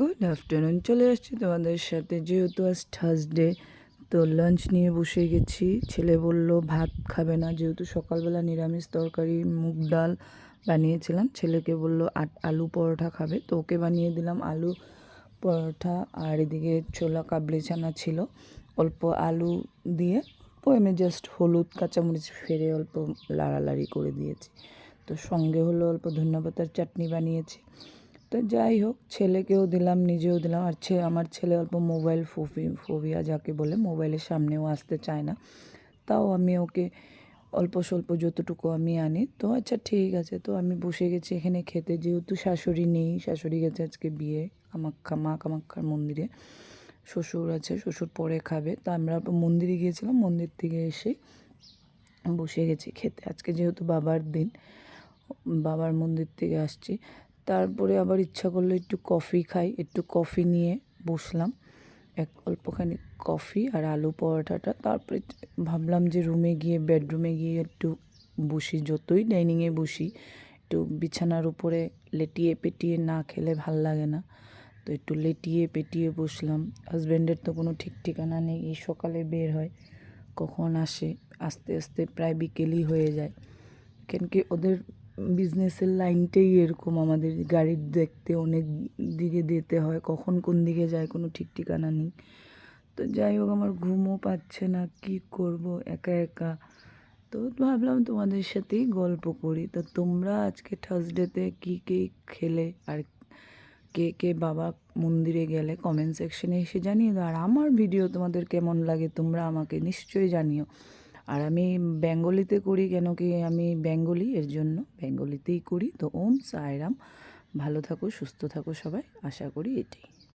Good afternoon, চলে আসছি তোমাদের সাথে। যেহেতু আজ থার্সডে, তো লাঞ্চ নিয়ে বসে গেছি। ছেলে বলল ভাত খাবে না, যেহেতু সকালবেলা নিরামিষ তরকারি মুগ ডাল বানিয়েছিলাম। ছেলেকে বলল আলু পরোটা খাবে, তো ওকে বানিয়ে দিলাম আলু পরোটা। আর এদিকে ছোলা কাবলি চানা ছিল, অল্প আলু দিয়ে আমি জাস্ট হলুদ কাঁচামরিচ ফেলে অল্প লাড়ালাড়ি করে দিয়েছি। তো সঙ্গে হলো অল্প ধন্যবাদের চাটনি বানিয়েছি। তো যাই হোক, ছেলেকেও দিলাম, নিজেও দিলাম। আর আমার ছেলে অল্প মোবাইল ফোবিয়া যাকে বলে, মোবাইলের সামনেও আসতে চায় না। তাও আমি ওকে অল্প স্বল্প যতটুকু আমি আনি। তো আচ্ছা ঠিক আছে, তো আমি বসে গেছি এখানে খেতে। যেহেতু শাশুড়ি নেই, শাশুড়ি গেছে আজকে বিয়ে মা কামাখ্যার মন্দিরে। শ্বশুর আছে, শ্বশুর পরে খাবে। তো আমরা মন্দিরে গিয়েছিলাম, মন্দির থেকে এসে বসে গেছি খেতে। আজকে যেহেতু বাবার দিন, বাবার মন্দির থেকে আসছি। তারপরে আবার ইচ্ছা করলো একটু কফি খাই, একটু কফি নিয়ে বসলাম। অল্পখানি কফি আর আলু পরোটাটা। তারপরে ভাবলাম যে রুমে গিয়ে, বেডরুমে গিয়ে একটু বসি। যতই ডাইনিংয়ে বসি, একটু বিছানার উপরে লেটিয়ে পেটিয়ে না খেলে ভাল লাগে না। তো একটু লেটিয়ে পেটিয়ে বসলাম। হাজব্যান্ডের তো কোনো ঠিক ঠিকানা নেই, এই সকালে বের হয়, কখন আসে, আস্তে আস্তে প্রায় বিকেলই হয়ে যায়। কেন কি ওদের বিজনেসের লাইনটাই এরকম, আমাদের গাড়ির দেখতে অনেক দিকে যেতে হয়, কখন কোন দিকে যায় কোনো ঠিক ঠিকানা নেই। তো যাই হোক, আমার ঘুমও পাচ্ছে না, কি করব একা একা। তো ভাবলাম তোমাদের সাথেই গল্প করি। তো তোমরা আজকে থার্সডেতে কী খেলে, আর কে কে বাবা মন্দিরে গেলে কমেন্ট সেকশনে এসে জানিয়ে দাও। আর আমার ভিডিও তোমাদের কেমন লাগে তোমরা আমাকে নিশ্চয়ই জানিও। আর আমি বেঙ্গলিতে করি, কেন কি আমি বেঙ্গলি, এর জন্য বেঙ্গলিতেই করি। তো ওম সাইরাম, ভালো থাকো, সুস্থ থাকো সবাই, আশা করি এটাই।